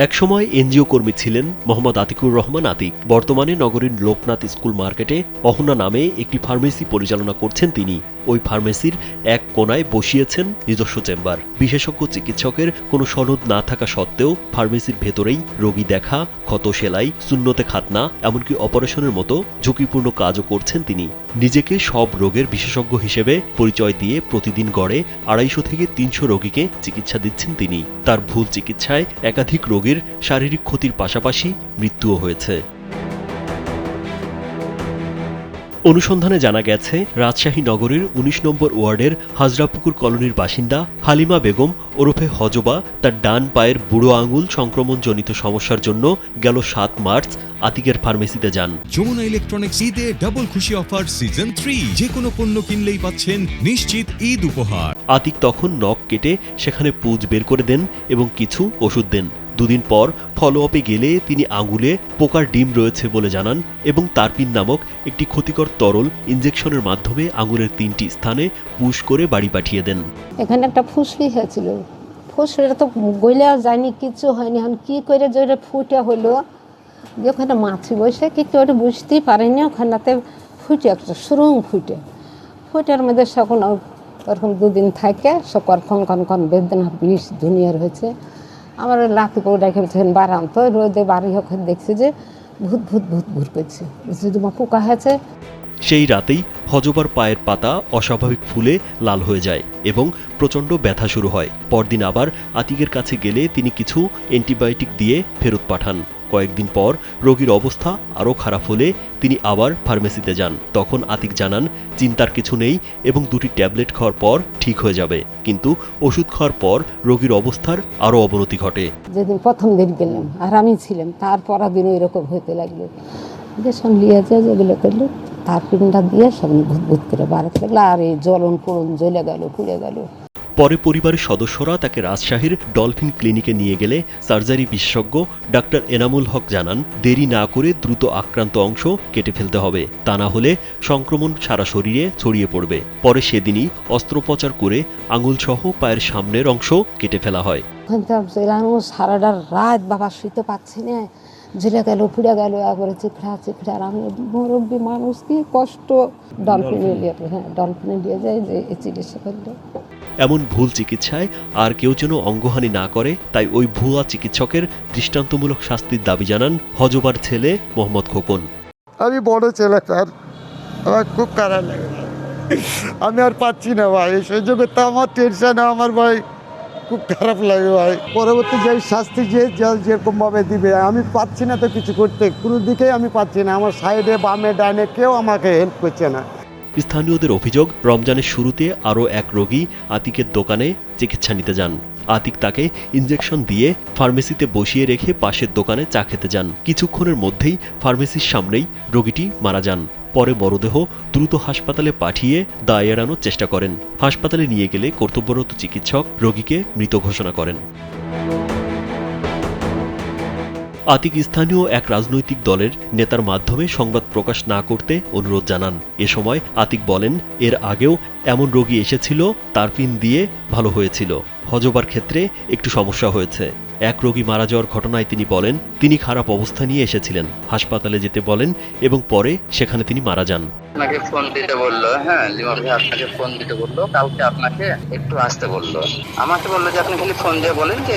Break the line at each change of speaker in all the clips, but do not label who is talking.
একসময় এনজিও কর্মী ছিলেন মোহাম্মদ আতিকুর রহমান আতিক। বর্তমানে নগরীর লোকনাথ স্কুল মার্কেটে অহনা নামে একটি ফার্মেসি পরিচালনা করছেন তিনি। ওই ফার্মেসির এক কোনায় বসিয়েছেন নিজস্ব চেম্বার। বিশেষজ্ঞ চিকিৎসকের কোনো সনদ না থাকা সত্ত্বেও ফার্মেসির ভেতরেই রোগী দেখা, ক্ষত সেলাই, সুন্নতে খাতনা, এমনকি অপারেশনের মতো ঝুঁকিপূর্ণ কাজও করছেন তিনি। নিজেকে সব রোগের বিশেষজ্ঞ হিসেবে পরিচয় দিয়ে প্রতিদিন গড়ে 250 থেকে 300 রোগীকে চিকিৎসা দিচ্ছেন তিনি। তার ভুল চিকিৎসায় একাধিক রোগীর শারীরিক ক্ষতির পাশাপাশি মৃত্যুও হয়েছে। অনুসন্ধানে জানা গেছে, রাজশাহী নগরীর 19 নম্বর ওয়ার্ডের হাজরাপুকুর কলোনির বাসিন্দা হালিমা বেগম ওরফে হজবা তার ডান পায়ের বুড়ো আঙুল সংক্রমণজনিত সমস্যার জন্য গেল 7 মার্চ আতিকের ফার্মেসিতে যান।
যমুনা ইলেকট্রনিক্স ঈদে ডাবল খুশি অফার সিজন 3, যে কোনো পণ্য কিনলেই পাচ্ছেন নিশ্চিত ঈদ উপহার।
আতিক তখন নখ কেটে সেখানে পুঁজ বের করে দেন এবং কিছু ওষুধ দেন। দুদিন পর ফলো আপে গেলে তিনি আঙুলে পোকার ডিম রয়েছে বলে জানান এবং তারপিন নামক একটি ক্ষতিকর তরল ইনজেকশনের মাধ্যমে আঙুলের 3টি স্থানে পুশ করে বাড়ি পাঠিয়ে দেন।
এখানে একটা ফুসলি হয়েছিল, ফুসলিটা তো গইলেও যায়নি, কিছু হয়নি। এখন কি করে যে ফুটে হলো, যে ওখানে মাছি বসে কিছু ওটা বুঝতেই পারেনি। ওখানটাতে ফুটে একটা সুরুং ফুটের মধ্যে সকল ওরকম 2 দিন থাকে সব কন বেদনা বিষ দুনিয়ার হয়েছে। আমার লাতি করে রেখে বাড়ান তো রোদে বাড়ি হোক, দেখছি যে ভূত করছে, যদি পোকা হয়েছে।
সেই রাতেই হজবার পায়ের পাতা অস্বাভাবিক ফুলে লাল হয়ে যায় এবং প্রচণ্ড ব্যথা শুরু হয়। পরদিন আবার আতিকের কাছে গেলে তিনি কিছু অ্যান্টিবায়োটিক দিয়ে ফেরত পাঠান। কয়েকদিন পর রোগীর অবস্থা আরও খারাপ হলে তিনি আবার ফার্মেসিতে যান। তখন আতিক জানান, চিন্তার কিছু নেই এবং 2টি ট্যাবলেট খাওয়ার পর ঠিক হয়ে যাবে। কিন্তু ওষুধ খাওয়ার পর রোগীর অবস্থার আরও অবনতি ঘটে।
যেদিন প্রথম দিন গেলাম আর আমি ছিলাম, তারপর দিন ওই রকম হতে লাগলো। সব লিয়ে যায় যেগুলো করলো, তার পিনটা দিয়ে সব ভূত করে বাড়াতে লাগলো। আর এই জ্বলন পুড়ন জ্বলে গেল, পুড়ে গেল।
পরে পরিবারের সদস্যরা তাকে রাজশাহীর ডলফিন ক্লিনিকে নিয়ে গেলে সার্জারি বিশেষজ্ঞ ডাক্তার এনামুল হক জানান, দেরি না করে দ্রুত আক্রান্ত অংশ কেটে ফেলতে হবে, তা না হলে সংক্রমণ সারা শরীরে ছড়িয়ে পড়বে। পরে সেদিনই অস্ত্রোপচার করে আঙুলসহ পায়ের সামনের অংশ কেটে ফেলা হয়।
সারাটা রাত বাবা শুইতে পারছি না, ঝুলে গেল, পুড়ে গেল, একবারে চিখড়া। আর আমি মুরব্বী মানুষ, কি কষ্ট। ডলফিনে নিয়ে যায় যে চিকিৎসা করলো।
এমন ভুল চিকিৎসায় আর কেউ যেন অঙ্গহানি না করে, তাই ওই ভুয়া চিকিৎসকের দৃষ্টান্তমূলক শাস্তির দাবি জানান হজবার ছেলে মোহাম্মদ খোকন।
আমি বড় ছেলে স্যার, আমার খুব খারাপ লাগে, আমি আর পাচ্ছি না ভাই, সেই জন্য তো আমার টেনশন, আমার ভাই খুব খারাপ লাগে ভাই। পরবর্তী যে শাস্তি যেরকমভাবে দিবে, আমি পাচ্ছি না তো কিছু করতে, কোনো দিকেই আমি পাচ্ছি না। আমার সাইডে বামে ডাইনে কেউ আমাকে হেল্প করছে না।
স্থানীয়দের অভিযোগ, রমজানের শুরুতে আরও এক রোগী আতিকের দোকানে চিকিৎসা নিতে যান। আতিক তাকে ইনজেকশন দিয়ে ফার্মেসিতে বসিয়ে রেখে পাশের দোকানে চা খেতে যান। কিছুক্ষণের মধ্যেই ফার্মেসির সামনেই রোগীটি মারা যান। পরে মরদেহ দ্রুত হাসপাতালে পাঠিয়ে দায় এড়ানোর চেষ্টা করেন। হাসপাতালে নিয়ে গেলে কর্তব্যরত চিকিৎসক রোগীকে মৃত ঘোষণা করেন। আতিক স্থানীয় এক রাজনৈতিক দলের নেতার মাধ্যমে সংবাদ প্রকাশ না করতে অনুরোধ জানান। এ সময় আতিক বলেন, এর আগেও এমন রোগী এসেছিল, তারপিন দিয়ে ভালো হয়েছিল। হজবার ক্ষেত্রে একটু সমস্যা হয়েছে। এক রোগী মারা যাওয়ার ঘটনায় তিনি বলেন, তিনি খারাপ অবস্থা নিয়ে এসেছিলেন, হাসপাতালে যেতে বলেন এবং পরে সেখানে তিনি মারা যান।
আপনাকে ফোন দিতে বললো, হ্যাঁ লিমন ভাই আপনাকে ফোন দিতে বললো, কাউকে আপনাকে একটু আসতে বললো, আমাকে বললো যে আপনি খালি ফোন দিয়ে বলেন যে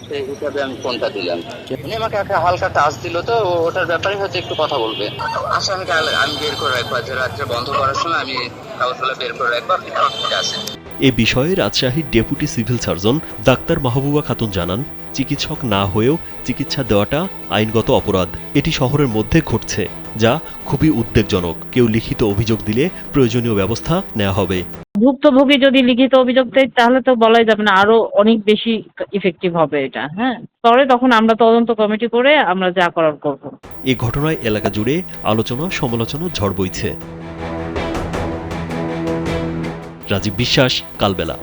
সেই হিসাবে আমি ফোনটা দিলাম। উনি আমাকে একটা হালকা টাচ দিল, তো ওটার ব্যাপারে হয়তো একটু কথা বলবে। আচ্ছা আমি বের করে রাখবো, যে রাত্রে বন্ধ করার সময় আমি কাগজগুলো বের করে রাখবো, আপনি ঠিক আছে।
এ বিষয়ে রাজশাহীর deputy civil surgeon doctor Mahbuba Khatun জানান, চিকিৎসক না হয়েও চিকিৎসা দেওয়াটা আইনগত অপরাধ। এটি শহরের মধ্যে ঘটছে, যা খুবই উদ্বেগজনক। কেউ লিখিত অভিযোগ দিলে প্রয়োজনীয় ব্যবস্থা নেওয়া হবে।
ভুক্তভোগী যদি লিখিত অভিযোগ দেয় তাহলে তো বলাই যাবে না, আরো অনেক বেশি ইফেক্টিভ হবে এটা। হ্যাঁ, পরে তখন আমরা তদন্ত কমিটি করে আমরা যা করার করব।
এ ঘটনায় এলাকা জুড়ে আলোচনা সমালোচনা ঝড় বইছে। রাজীব বিশ্বাস, কালবেলা।